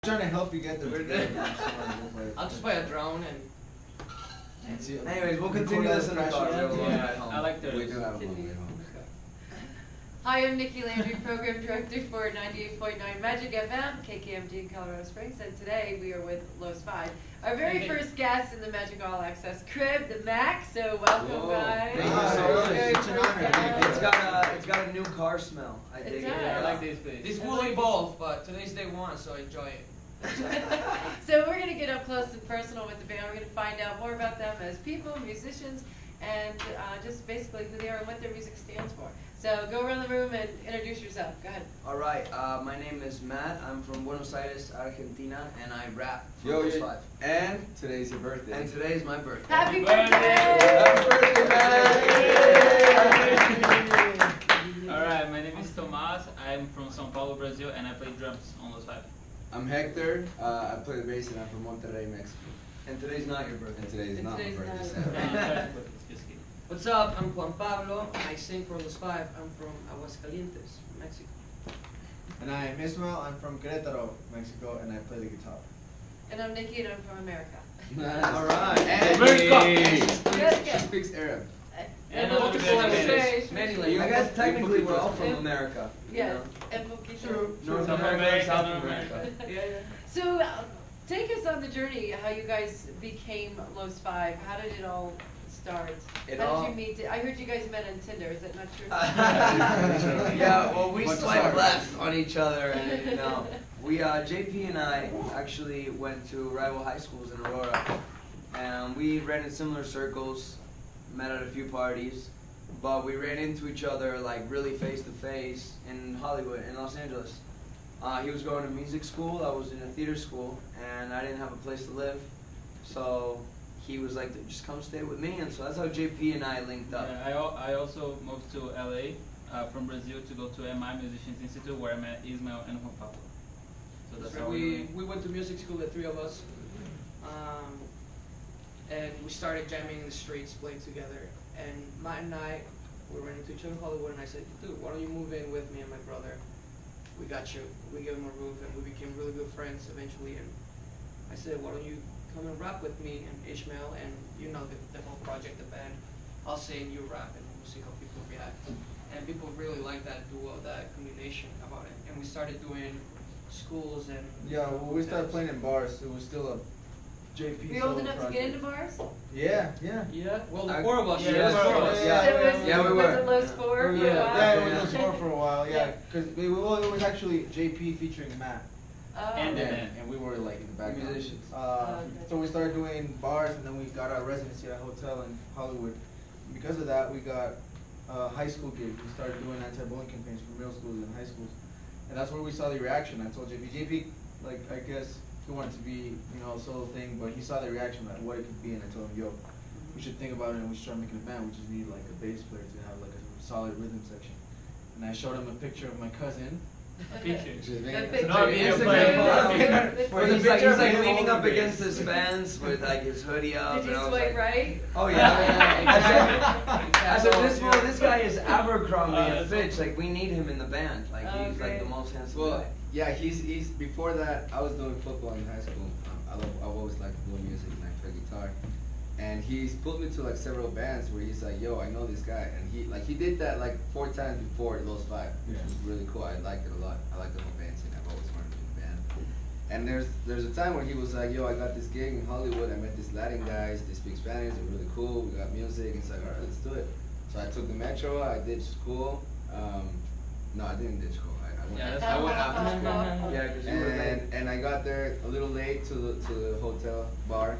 trying to help you get the birthday. I'll just buy a drone and. Anyways, we'll continue this in the car. I like the. We do have a long way home. Hi, I'm Nikki Landry, Program Director for 98.9 Magic FM, KKMG in Colorado Springs, and today we are with Los 5. Our very first guest in the Magic All Access crib, the Mac, so welcome guys. Thank you so much. It's got a new car smell. I dig it. I like this place. These woolly both, but today's day one, so enjoy it. So we're going to get up close and personal with the band. We're going to find out more about them as people, musicians, and just basically who they are and what their music stands for. So go around the room and introduce yourself. Go ahead. All right, my name is Matt. I'm from Buenos Aires, Argentina, and I rap for Los 5. And today's your birthday. And today is my birthday. Happy birthday! Happy birthday, man! All right, my name is Tomás. I'm from São Paulo, Brazil, and I play drums on Los 5. I'm Hector. I play the bass and I'm from Monterrey, Mexico. And today's not your birthday. And today's not my birthday. Just kidding. What's up? I'm Juan Pablo. I sing for Los 5. I'm from Aguascalientes, Mexico. And I'm Ismael. I'm from Querétaro, Mexico, and I play the guitar. And I'm Nikki, and I'm from America. All right. And Good. she speaks Arab. And multiple languages. Many Many I languages. guess technically we're all from America. Yes, and poquito. True. North South America, America, South North America. Yeah. So take us on the journey, how you guys became Los 5. How did it all start? How did you meet? I heard you guys met on Tinder. Is that not true? Yeah, well, we Bunch of swiped stars. left on each other, and you know, JP and I actually went to rival high schools in Aurora, and we ran in similar circles, met at a few parties, but we ran into each other like really face to face in Hollywood, in Los Angeles. He was going to music school, I was in a theater school, and I didn't have a place to live, so he was like, just come stay with me, and so that's how JP and I linked up. Yeah, I also moved to LA from Brazil to go to MI Musicians Institute, where I met Ismael and Juan Pablo. So that's how We went to music school, the three of us, and we started jamming in the streets, playing together. And Matt and I, we ran into each other in Hollywood, and I said, dude, why don't you move in with me and my brother? We got you. We gave him a roof, and we became really good friends eventually. And I said, why don't you come and rap with me and Ishmael, and you know the whole project, the band. I'll sing, you rap, and we'll see how people react. And people really like that duo, that combination about it. And we started doing schools and Yeah, well, we started playing in bars. It was still a JP. Were you old enough to get into bars? Yeah. Yeah, well, the I- four of us. yeah, Yeah, the four of us. Yeah. So it was, Yeah, we was were. it Los 4 for a while? Yeah, it was Yeah. for a while. Yeah. Yeah, because it was actually JP featuring Matt. Oh. And then- And we were like in the background. Musicians. Okay. So we started doing bars, and then we got our residency at a hotel in Hollywood. Because of that, we got a high school gig. We started doing anti-bullying campaigns for middle schools and high schools, and that's where we saw the reaction. I told JP, like I guess he wanted to be, a solo thing, but he saw the reaction, like what it could be, and I told him, yo, we should think about it, and we should start making a band. We just need like a bass player to have like a solid rhythm section. And I showed him a picture of my cousin. A picture. That It's not picture. video That's Where good. he's like leaning up against his fence with like his hoodie up. Did and you I was swipe like, right? Oh yeah. I said, Yeah. this guy is Abercrombie and Fitch. Like we need him in the band. Like Oh, he's great. like the most handsome Well, guy. yeah, he's before that. I was doing football in high school. I've always liked doing music and I play guitar. And he's pulled me to like several bands where he's like, yo, I know this guy, and he did that like 4 times before Los 5, which was really cool. I liked it a lot. I like the whole band scene. I've always wanted to be in a band. And there's a time when he was like, yo, I got this gig in Hollywood. I met these Latin guys. They speak Spanish. They're really cool. We got music. It's like, all right, let's do it. So I took the metro. I did school. No, I didn't do school. I went after school. Yeah, because you were late. And I got there a little late to the hotel bar,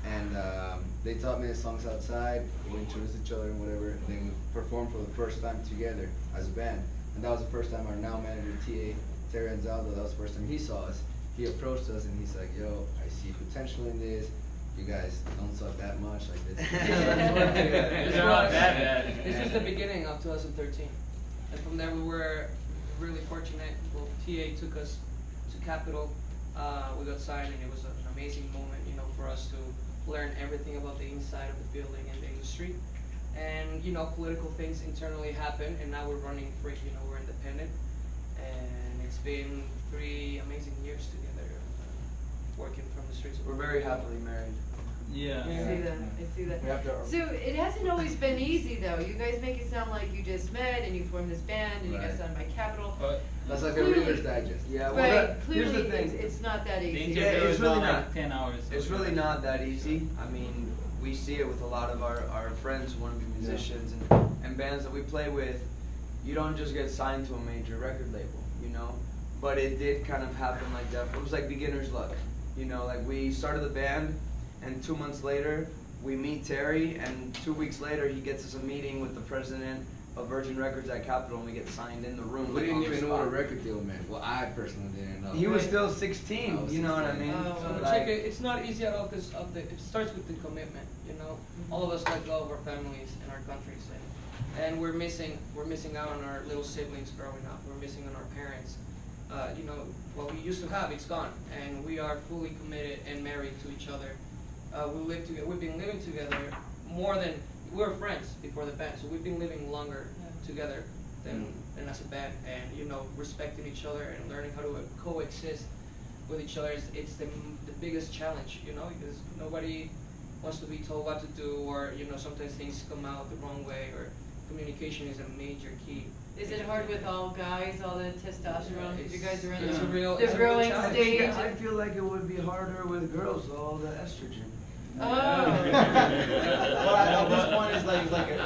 and they taught me the songs outside. We introduced each other and whatever. And then we performed for the first time together as a band. And that was the first time our now manager Terry Anzaldo, that was the first time he saw us. He approached us and he's like, yo, I see potential in this. You guys don't suck that much. Like this. It's not that bad. This was the beginning of 2013. And from there we were really fortunate. Well, TA took us to Capitol. We got signed, and it was an amazing moment, for us to learn everything about the inside of the building and the industry. And, political things internally happen, and now we're running free, we're independent. And it's been 3 amazing years together. streets. We're very happily married. Yeah. I see that, I see that. We have to. So it hasn't always been easy though. You guys make it sound like you just met and you formed this band and you got Right. signed by Capitol. But That's like Clearly- a Reader's Digest. Yeah, well, Right, here's the clearly thing. it's not that the easy. interview Yeah, it's is really not not. like 10 hours. so It's really not that easy. I mean, we see it with a lot of our friends who want to be musicians and bands that we play with. You don't just get signed to a major record label, you know? But it did kind of happen like that. It was like beginner's luck. You know, like we started the band and 2 months later we meet Terry and 2 weeks later he gets us a meeting with the president of Virgin Records at Capitol and we get signed in the room. We like, didn't on the even know what a spot. record deal meant. Well, I personally didn't know. He was Right. still 16, I was you know what I 16. mean? Oh, So, wow. But check it, it's not easy at all because it starts with the commitment. You know, all of us let go of our families and our countries, and we're missing out on our little siblings growing up. We're missing on our parents. You know, what we used to have, it's gone, and we are fully committed and married to each other. We live together. We've been living together more than we were friends before the band, so we've been living longer together than as a band, and you know, respecting each other and learning how to coexist with each other. It's the biggest challenge, you know, because nobody wants to be told what to do, or you know, sometimes things come out the wrong way, or communication is a major key. Is it hard with all guys, all the testosterone? It's- You guys are in it's the, a real- the it's a real growing challenge. stage. Yeah, I feel like it would be harder with girls, all the estrogen. Oh. Well, at this point, it's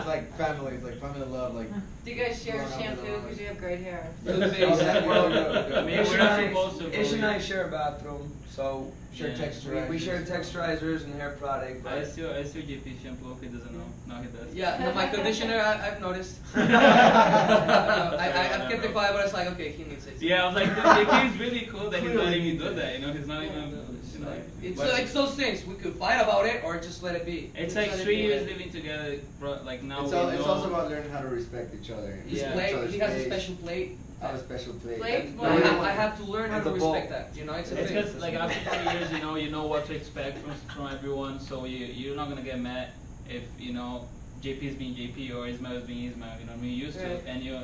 like family. It's like family love. Like. Do you guys share Growing up with shampoo all because this. you have great hair? I mean, Ish we're and not I- supposed to. Ish and I share a bathroom, so Share Yeah. texturizers. we share texturizers and hair product. I But still JP shampoo. He doesn't know. Now he does. Yeah, no, my conditioner, I've noticed. I've kept it quiet, but it's like, okay, he needs it. Yeah, I was like, JP is really cool that he's not even do that. You know, he's not even. It's You know, like, it's but- like those things. We could fight about it or just let it be. It's Just like let it 3 be. years living together, bro. Like now It's, we all, know. it's also about learning how to respect each other. His Yeah. plate, Each other's he has a space. special plate. I have a special plate. Plate? And Well, I no have, one- I have to learn how and to the bowl. respect that. You know, it's a It's thing. because like after 20 years, you know what to expect from everyone. So you're not gonna get mad if JP is being JP or Ismail is being Ismail. You know what I mean? You're used to it, Right. and you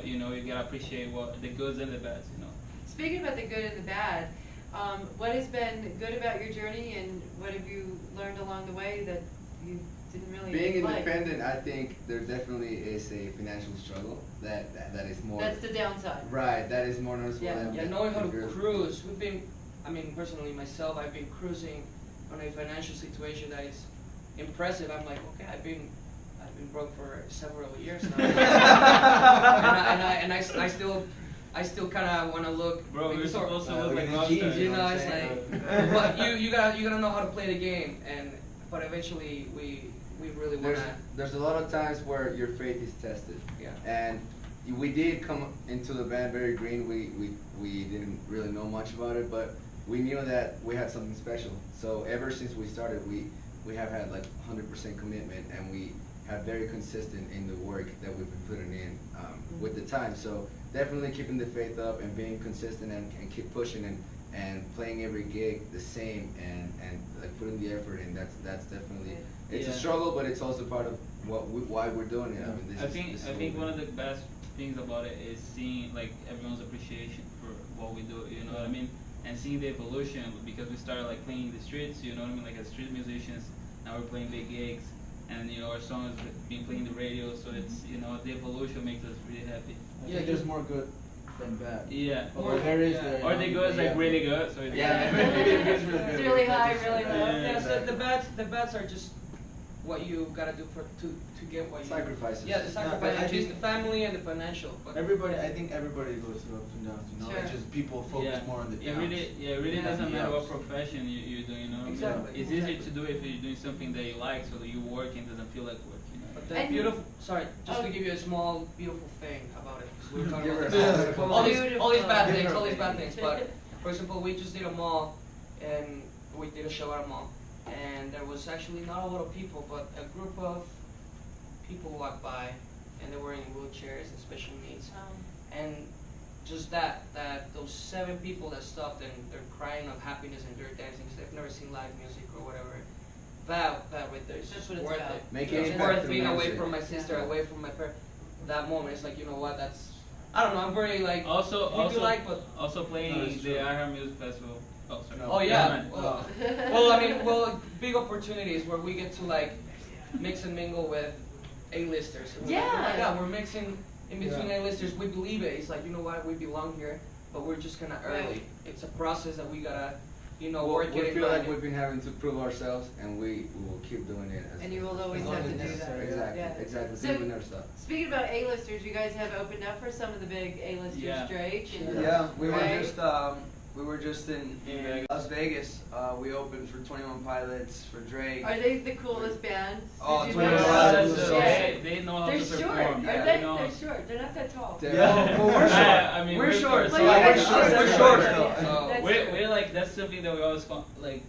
gotta appreciate what the goods and the bads. You know. Speaking about the good and the bad, what has been good about your journey and what have you learned along the way that you didn't really Being like? independent, I think there definitely is a financial struggle that is more. That's the downside. Right, that is more noticeable. Yeah. than Yeah, knowing how to girls. cruise. We've been, I mean, personally myself, I've been cruising on a financial situation that is impressive. I'm like, okay, I've been broke for several years now, and I still kind of want to look. Bro, we're sort- supposed to look look at like his rockstars. jeans, You know, what I'm it's saying? like, but you gotta know how to play the game, but eventually we really wanna. There's a lot of times where your faith is tested. Yeah. And we did come into the band very green. We didn't really know much about it, but we knew that we had something special. So ever since we started, we have had like 100% commitment, and we have very consistent in the work that we've been putting in with the time. So definitely keeping the faith up and being consistent and keep pushing and playing every gig the same and like putting the effort in. That's definitely it's a Yeah. struggle, but it's also part of why we're doing it. I mean, I think one of the best things about it is seeing like everyone's appreciation for what we do. You know what I mean? And seeing the evolution because we started like playing in the streets. You know what I mean? Like as street musicians, now we're playing big gigs, and our songs being playing the radio. So it's the evolution makes us really happy. I think there's more good than bad. Yeah. Or there is there. Or the good is like Yeah. really good. So it's Yeah, maybe the good's really good. It's really high, really low. Yeah. Yeah, so the bats are just what you gotta do to get what you. Sacrifices. Yeah, the I sacrifice, think- just the family and the financial. But I think everybody goes through ups and downs. Sure. It's just people focus more on the It downs. really Yeah. doesn't matter what Ups. profession you're doing. Exactly. It's easier to do if you're doing something that you like, so that you work and it doesn't feel like work. But the And- beautiful, sorry, just Oh. to give you a small beautiful thing about it, because we were talking Give about her a this. pass. all these bad Give things, her a all these bad thing. things. But for example, we just did a mall, and we did a show at a mall, and there was actually not a lot of people, but a group of people walked by, and they were in wheelchairs and special needs, and just that those 7 people that stopped and they're crying of happiness and they're dancing because they've never seen live music or whatever. That right there is That's just what it's worth about. it. Making It's impact worth through being away music. from my sister, Yeah. away from my parents. That moment, it's like, you know what? That's I don't know. I'm very like Also, we do like, but also No, playing it's the true. IHA Music Festival Oh, sorry. No. Oh yeah. Never mind. Well, I mean, big opportunities where we get to like mix and mingle with A-listers. And we're like, oh my Yeah. God, we're mixing in between Yeah. A-listers. We believe it. It's like, you know what, we belong here, but we're just kind of early. Right. It's a process that we gotta, Well, work we it in. feel like we've been having to prove ourselves, and we will keep doing it. And you will always As long have as to do that. necessary, Exactly, Yeah. exactly. So- So, we never stop. Speaking about A-listers, you guys have opened up for some of the big A-listers, Yeah. Drake and Yeah, we Right? were just in Vegas. Las Vegas. We opened for 21 Pilots, for Drake. Are they the coolest band? Oh, Did you 21 know? Pilots Pilots, are Yeah. they know how They're to short. perform. Are Yeah, they? know. They're short. They're not that tall. Yeah. Well, we're short. I mean, we're short. Well, So you like, guys we're are short. short. We're short. Yeah. though. So That's We're like, that's something that we always like,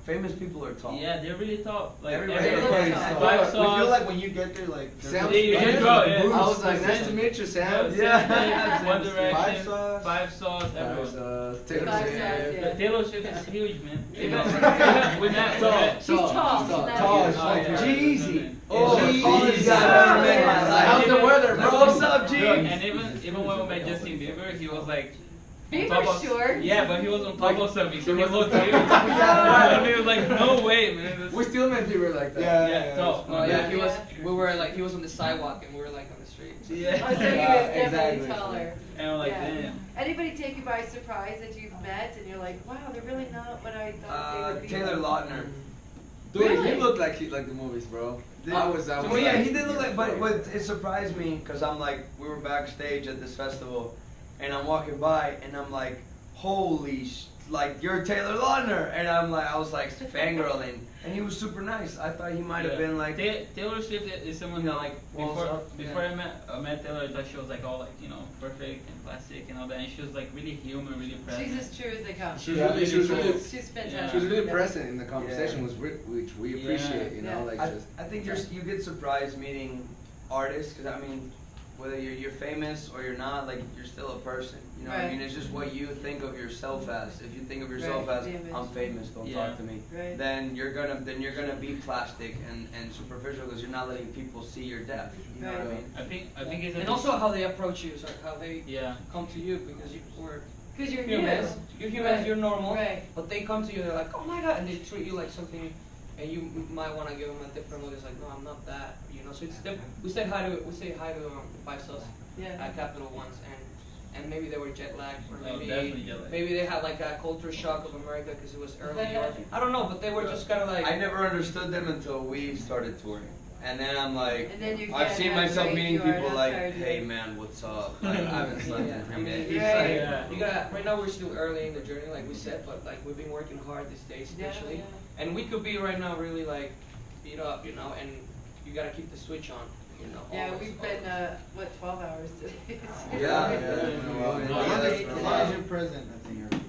Famous people are tall. yeah, they're really tall. Like Everybody Everybody is tall. tall. Five We feel songs. like when you get there, like Sam, Yeah, you there's just go, yeah. Bruce, I was like, nice there's to meet you, Sam. Yeah. One Direction, Five Sauce. Five Sauce, everyone. Taylor Five Swift. Sauce, yeah. Taylor Swift is huge, man. You know, know, we met. She's tall. She's not Tall. huge. Oh, yeah. Jeezy. Oh, the Jeezy. tallest guy I've ever met in my life. How's the weather, Like, bro? what's up, G? Look, and even when we met Justin Bieber, he was like. on Bieber's top of- short. Yeah, but he was on top of something, so he was looked on huge. top. And he was like, no way, man. This- We still met people like that. Yeah, tall. Oh yeah, he was. Yeah. We were like, he was on the sidewalk and we were like on the street. Oh, so he Yeah. was Yeah, definitely exactly. taller. And I'm like, Yeah. damn. Anybody take you by surprise that you've met and you're like, wow, they're really not what I thought they would be? Taylor Lautner. Dude, Really? he looked like the movies, bro. I was So yeah, like- he did look like, but what it surprised me because I'm like, we were backstage at this festival, and I'm walking by, and I'm like, holy, like you're Taylor Lautner, and I'm like, I was like fangirling, and he was super nice. I thought he might have been like, Taylor Swift is someone you that know, like walls before up, before yeah. I met Taylor, I thought she was like all like perfect and plastic and all that, and she was like really human, really present. She's as true as they come. She was Yeah. really, she was really, She's fantastic. she was really present in the conversation, Yeah. which we appreciate, you know, Yeah. like I, just. I think you get surprised meeting artists because I mean, whether you're famous or you're not, like you're still a person. You know what I Right. mean? It's just what you think of yourself as. If you think of yourself Right, as the image. I'm famous, don't Yeah. talk to me. Right. Then you're gonna be plastic and superficial because you're not letting people see your depth. You know what I Right. mean? I think it's a And also how they approach you, so how they yeah. come to you because we're Because you're humans. new. You're humans. Right. You're normal. Right. But they come to you, they're like, oh my god, and they treat you like something, and you might want to give them a different look. It's like, no, I'm not that, you know. So it's we say hi to Five Sauce Yeah. at Capital once, and maybe they were jet lagged, or Oh, maybe definitely jet lagged. maybe they had like a culture shock of America because it was early, or I don't know, but they were just kind of like. I never understood them until we started touring. And then I'm like, And then you I've get seen how myself great meeting you are people like, outside, hey yeah. man, what's up? Like, I haven't slept in 3 days. Right. Yeah. You got right now. We're still early in the journey, like we said, but like we've been working hard these days, Yeah, especially, yeah. and we could be right now really like beat up, you know, and you gotta keep the switch on, you know. Yeah, always, we've been, always. 12 hours today? Yeah, Yeah, yeah. as long as you're present, I think you're.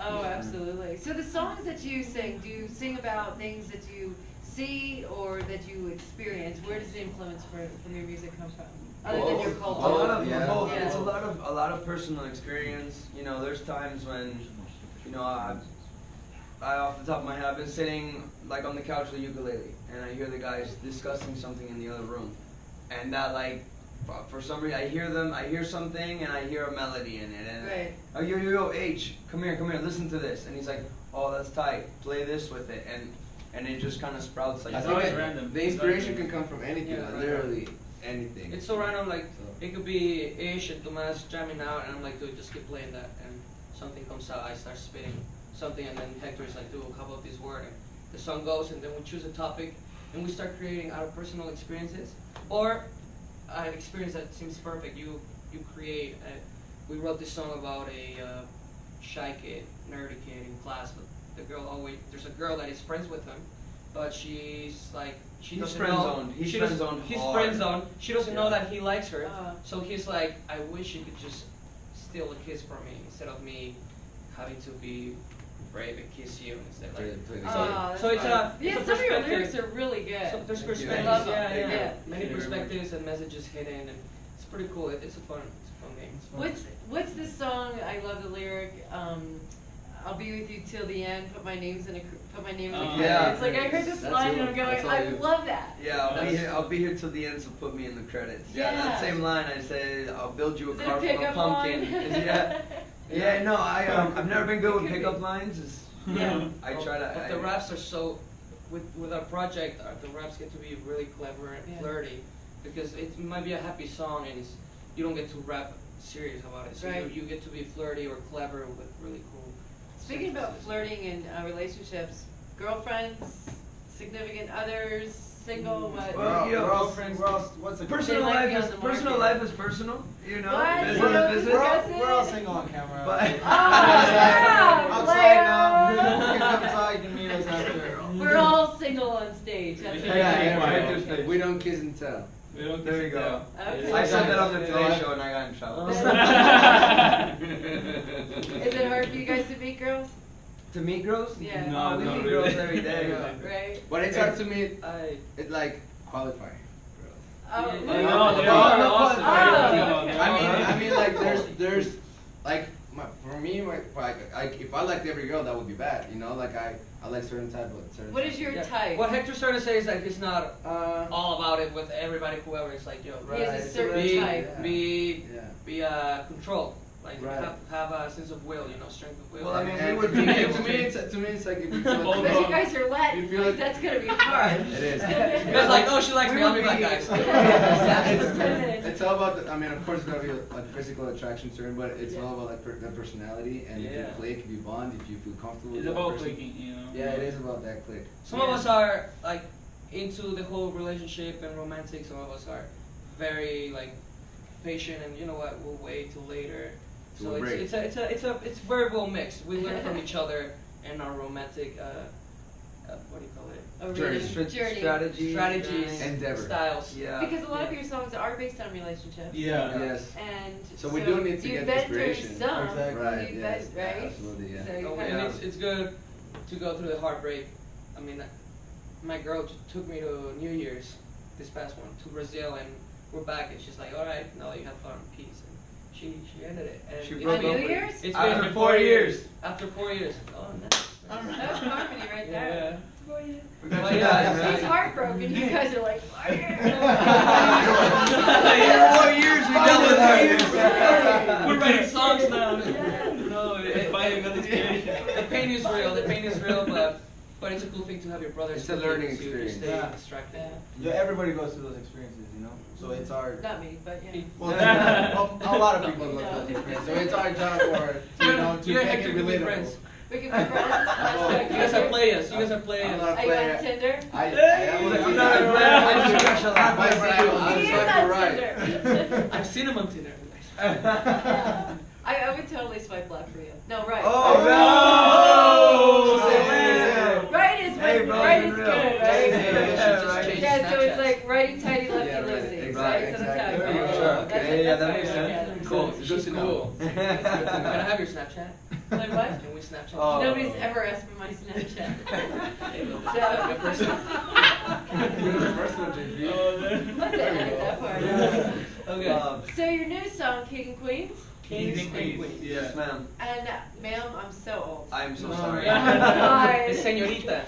Oh, absolutely. So the songs that you sing, do you sing about things that you see or that you experience? Where does the influence from your music come from? Other than your A culture? lot of Yeah. both. Yeah. It's a lot of personal experience. You know, there's times when, you know, I off the top of my head, I've been sitting like on the couch with the ukulele, and I hear the guys discussing something in the other room, and that like, for some reason, I hear something, and I hear a melody in it, and Right. oh yo H, come here, listen to this, and he's like, oh that's tight, play this with it, and it just kind of sprouts like I It's that. think always that random. the inspiration can come from anything, Yeah, like right. literally anything. It's so random, like So- it could be Ish and Tomas jamming out, and I'm like, dude, just keep playing that, and something comes out, I start spitting something, and then Hector's like, dude, how about this word? And the song goes, and then we choose a topic, and we start creating out of personal experiences, or an experience that seems perfect. You create. We wrote this song about a shy kid, nerdy kid in class, but there's a girl that is friends with him, but she's like, she He's doesn't friend-zoned. know. He's she doesn't- friend-zoned He's hard. friend-zoned. She doesn't know Yeah. that he likes her. Uh. So he's like, I wish you could just steal a kiss from me instead of me having to be brave and kiss you instead. Like, Play the so, game. Oh, so it's that's a yeah, it's some a of your perspective. lyrics are really good. So there's Thank you. perspectives, I love yeah, them. yeah, Yeah. Many Thank you very perspectives and messages hidden, and it's pretty cool. It's a fun game. It's fun. What's this song? I love the lyric. I'll be with you till the end. Put my name in a Oh, credit. yeah. It's like I heard this That's line you. and I'm going, That's all I you. love that. Yeah, That's- I'll be here till the end, so put me in the credits. Yeah, Yeah. that same line I say, I'll build you a Is it car a from a pickup pumpkin. line? Yeah. Yeah, no, I've never been good with pickup lines. Yeah. I try to. But the raps are so, with our project, the raps get to be really clever and Yeah. flirty, because it might be a happy song and you don't get to rap serious about it. So Right. you get to be flirty or clever with really cool. Speaking about sentences. flirting and relationships, girlfriends, significant others, single, what? Well, you know, girlfriends, what's a Personal They might life be on is the personal market. life is personal. You know, What? business You is don't business. discuss it? we're all single on camera. But- yeah, Outside now, player. you can come outside, you can meet us after. We're all single on stage. That's what Yeah, I yeah, think. yeah. We don't kiss and tell. We don't There you kiss go. and tell. Okay. I said that on the Yeah. Today Show and I got in trouble. Is it hard for you guys to meet girls? To meet girls? Yeah. No, we not meet really. girls every day. Yeah. Right? But it's hard to meet. I It like qualify. Oh, Yeah, look yeah, at no, that. they are no, awesome. Oh, okay. I mean, like there's like for me, like if I liked every girl, that would be bad. You know, like I like certain type of certain. What is your yeah. type? What Hector's trying to say is like it's not all about it with everybody, whoever. It's like, yo, He has a Right. certain be type. Yeah. be controlled. Like Right. have a sense of will, strength of will. Well, I mean, And we would to be me, able to me, it's like if you feel Hold But on. you guys are Latin, You feel like it- that's gonna be hard. It is. You guys like, oh, she likes me, I'll be like, guys. It's all about. I mean, of course, it's gotta be like physical attraction, certain, but it's Yeah. all about like the personality and if you Yeah. click, if you bond, if you feel comfortable. It's with that about person. clicking, you know. Yeah, it is about that click. Some of us are like into the whole relationship and romantic. Some of us are very like patient and you know what, we'll wait till later. To So break. it's very well mixed. We learn from each other and our romantic what do you call it? A Journey. really journey. Strategies, Endeavor. styles. Yeah. Because a lot of your songs are based on relationships. Yeah. Yes. And So we do need to you get mentor inspiration. some. Exactly. Right, You yes, right? absolutely, yeah. So you Oh, kind and of- it's good to go through the heartbreak. I mean, my girl took me to New Year's, this past one, to Brazil, and we're back, and she's like, all right, now that you have fun, peace. And she ended it. And She it's broke On up New with- Year's? It's After been 4 years. After 4 years. Oh, nice. That's harmony right there. Yeah. 4 years. We got Oh, you yeah, guys, He's man. heartbroken. You guys are like, For 4 years we dealt with her. We're writing songs now. Yeah. No, It's finally got inspiration. the pain is real. The pain is real, but it's a cool thing to have your brothers. It's a with you learning to experience. stay Yeah. distracted. Yeah. Yeah, everybody goes through those experiences, So it's our. Not me, but yeah. Well, a lot of people go through those experiences. So it's our job to to You and make Hector it can be relatable. friends. We can be friends. You guys are players. You guys are I'm players. not a Are you player. on Tinder? I am I'm not a player, I just crush a lot. Bicycle, He is bicycle on ride. Tinder. I've seen him on Tinder. I would totally swipe left for you. No, right. Oh Oh, no! yeah. Right is Hey, when bro, right be is real. good, right? Yeah, right. Yeah, so it's Snapchat. like righty tighty, lefty Yeah, right, loosey, exactly, right? So that's how I exactly. do it. Sure, That's okay, yeah, that how I makes look at sense. it. Cool. Good She's to know. cool. Can I have your Snapchat? Like what? Can we Snapchat? Oh. Nobody's ever asked for my Snapchat. Your personal. Personal JP. Oh, Let's edit that part. Okay. So your new song, King and Queens, Kings and Queens. Yes, Yeah. ma'am. and ma'am, I'm so old. I'm so No, sorry. Hi. It's señorita.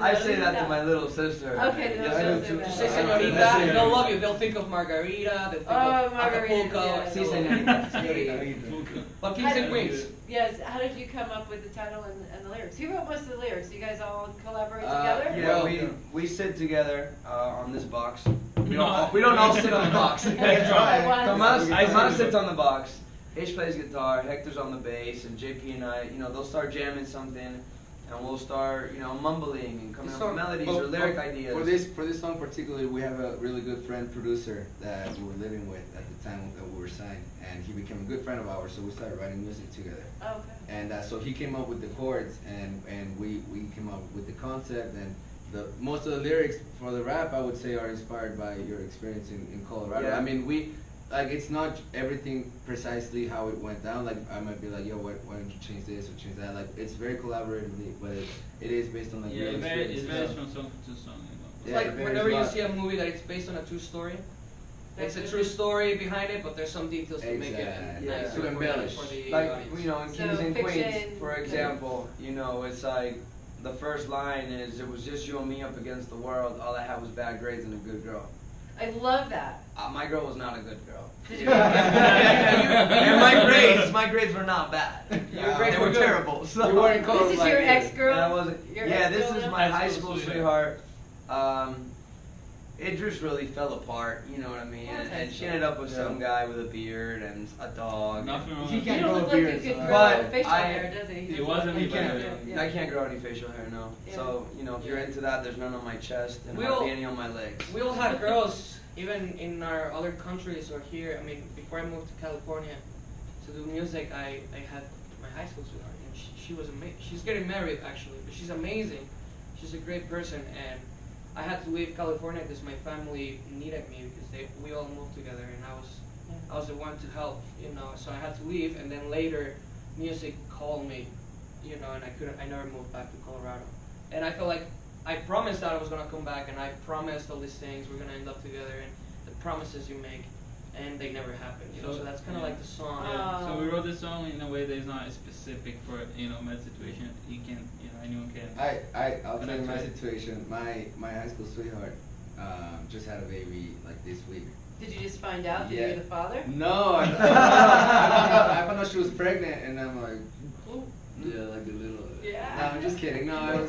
I say that to my little sister. Okay, then Yeah, I'll I go do say too. that. Just say That's señorita, it. they'll love you. They'll think of Margarita, they'll think of Margarita, Acapulco. yeah. Sí, señorita. Señorita. Well, Kings and Queens. Yes, how did you come up with the title and the lyrics? Who wrote most of the lyrics? You guys all collaborate Uh, together? yeah, Well- we sit together on this box. We No. don't all sit on the box. At once. Tomas I Tomas sit- sits on the box. H plays guitar, Hector's on the bass, and JP and I, they'll start jamming something, and we'll start, mumbling and coming up with melodies or lyric ideas. For this song particularly, we have a really good friend producer that we were living with at the time that we were signed, and he became a good friend of ours. So we started writing music together, Oh, okay. and so he came up with the chords, and we came up with the concept, and most of the lyrics for the rap I would say are inspired by your experience in Colorado. Yeah. I mean it's not everything precisely how it went down. Like I might be like, yo, why don't you change this or change that? Like it's very collaboratively, but it is based on like Yeah, real it's experience. varies from song to song. It's Yeah, like it varies whenever a you lot. see a movie that it's based on a true story, it's a That's true it. story behind it, but there's some details to make it Exactly. Yeah. nice To embellish. for the Like, audience. in So Kings and Queens, fiction, for example, it's like the first line is, "It was just you and me up against the world. All I had was bad grades and a good girl." I love that. My girl was not a good girl. Did you- And my grades were not bad. Your grades They were were good. terrible. So. You weren't close This is like your me. ex-girl? And I wasn't. Your Yeah, this ex-girl is now? my High high school school sweetheart. sweetheart. It just really fell apart, you know what I mean? Well, that's And she nice. ended up with Yeah. some guy with a beard and a dog. Nothing wrong He with You can't don't grow look a like beard, you could so- grow But facial I- hair, does he? It doesn't wasn't look me, like but you yeah. do. I can't grow any facial hair, no. Yeah. So, you know, if you're into that, there's none on my chest and We'll- hardly any on my legs. We all had girls, even in our other countries or here. I mean, before I moved to California to do music, I had my high school sweetheart, and she was amazing. She's getting married actually, but she's amazing. She's a great person, and I had to leave California because my family needed me because we all moved together, and I was the one to help, you know. So I had to leave, and then later, music called me, you know, and I never moved back to Colorado, and I felt like I promised that I was gonna come back, and I promised all these things, we're gonna end up together, and the promises you make, and they never happened, you know. So that's kind of Yeah. like the song. Yeah. So we wrote this song in a way that is not specific for med situation. You can, anyone can. I'll tell you my Connect to it. situation. My high school sweetheart just had a baby like this week. Did you just find out that Yeah. you're the father? No, I found out she was pregnant, and I'm like, Ooh. yeah, like the little. Yeah. No, I'm just kidding. No,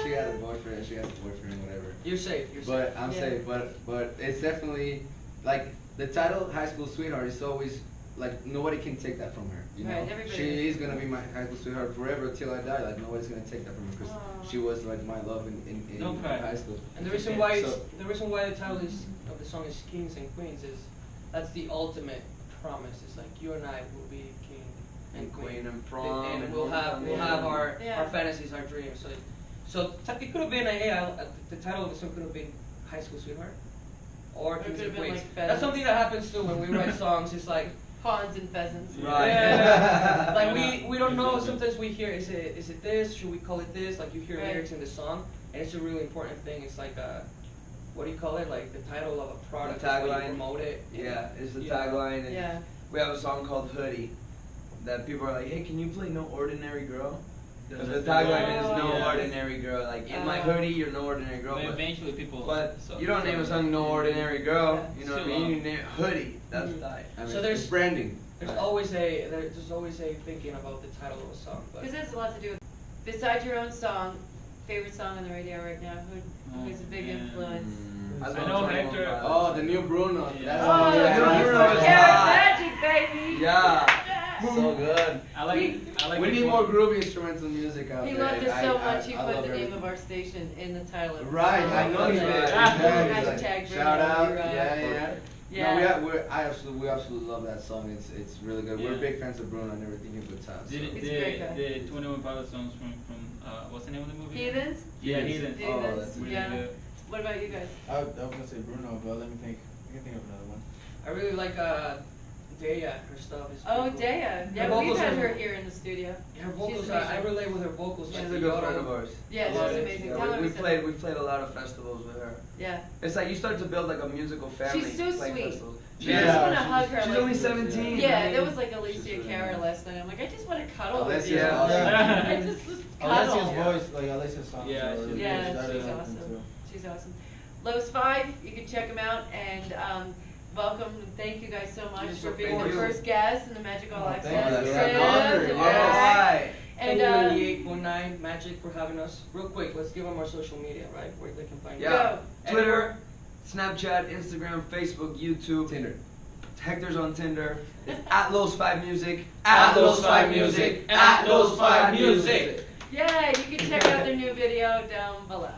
she had a boyfriend. She has a boyfriend, whatever. You're safe. You're safe. But I'm Yeah. safe. But it's definitely like the title "High School Sweetheart" is always like nobody can take that from her. You Right, know, everybody she is. is gonna be my high school sweetheart forever till I die. Like nobody's gonna take that from her because Aw. she was like my love in Don't cry. high school. And the reason why So- the title of the song is Kings and Queens is that's the ultimate promise. It's like you and I will be king and queen, and prom, and and we'll have homecoming. our Yeah. fantasies, our dreams. So it could have been the title of the song could have been High School Sweetheart or Or it Kings could and have been Queens. like That's Pheasants. something that happens too when we write songs. It's like Pawns and pheasants. Right. yeah. Like we don't know. Sometimes we hear is it this? Should we call it this? Like you hear Right. lyrics in the song, and it's a really important thing. It's like what do you call it? Like the title of a product. The is what you tagline. promote it. Yeah, it's the You know. tagline. And Yeah. We have a song called Hoodie that people are like, hey, can you play No Ordinary Girl? Because the tagline is No Yeah. Ordinary Girl. Like, in my Oh. hoodie, you're no ordinary girl. But But, eventually people. you don't name a song No Ordinary Girl. Yeah. You know what I Too mean? long. You name it Hoodie. That's Mhm. tight. I mean, So there's- it's branding. There's always a thinking about the title of a song. But Because that's a lot to do with, besides your own song, favorite song on the radio right now, who is a big man. influence? I I love know 21 Hector. Pilots. Oh, the new Bruno. Yeah. That's Oh, the new yeah. Bruno Bruno is Carrot hot. Magic, baby! Yeah. So good. I like. We the need quote. more groovy instrumental music out He there. loved us so I- much, he I put love the name everything. of our station in the title of the Right, song. I know he did. Right. Yeah, he's like, Hashtag shout Bruno, out. you're right. Yeah. Yeah. No, we absolutely love that song. It's really good. We're Yeah. big fans of Bruno and everything he puts out. So. Did He's a great guy. the 21 Pilots songs from what's the name of the movie? Heathens? Yeah, Heathens. Oh, Heathens, that's really yeah. good. What about you guys? I was gonna say Bruno, but let me think. I can think of another one. I really like Daya. Her stuff is. Oh, pretty cool. Daya. Her Yeah, we've vocals had are- her here in the studio. Her vocals, She's I amazing. relate with her vocals. She's like a the good yodel. friend of ours. Yeah, she's Yeah, amazing. Yeah, Tell her we said played that. we played a lot of festivals with her. Yeah. It's like you start to build like a musical family. She's so playing sweet. festivals. I Yeah, just want to she's- hug her. She's like, only 17. Yeah, I mean, there was like she's Alicia really Cara nice. last night. I'm like, I just want to cuddle with Alessia's you. awesome. I just Alessia's cuddle. voice, like Alessia's songs. Yeah, are really Yeah, good. That she's is awesome. too. She's awesome. Lowe's 5, you can check them out and welcome and thank you guys so much Yes, for of being the course. first guest in the Magic All Oh, Access. thank you. That's an honor, trip. yes. Alright. And Thank you, 88.9 Magic, for having us. Real quick, let's give them our social media, right? Where they can find you. Yeah. Go. Twitter, Snapchat, Instagram, Facebook, YouTube. Tinder. Hector's on Tinder. It's at Los5 Music. At Los5 Music. At Los5 Music. yeah, you can check out their new video down below.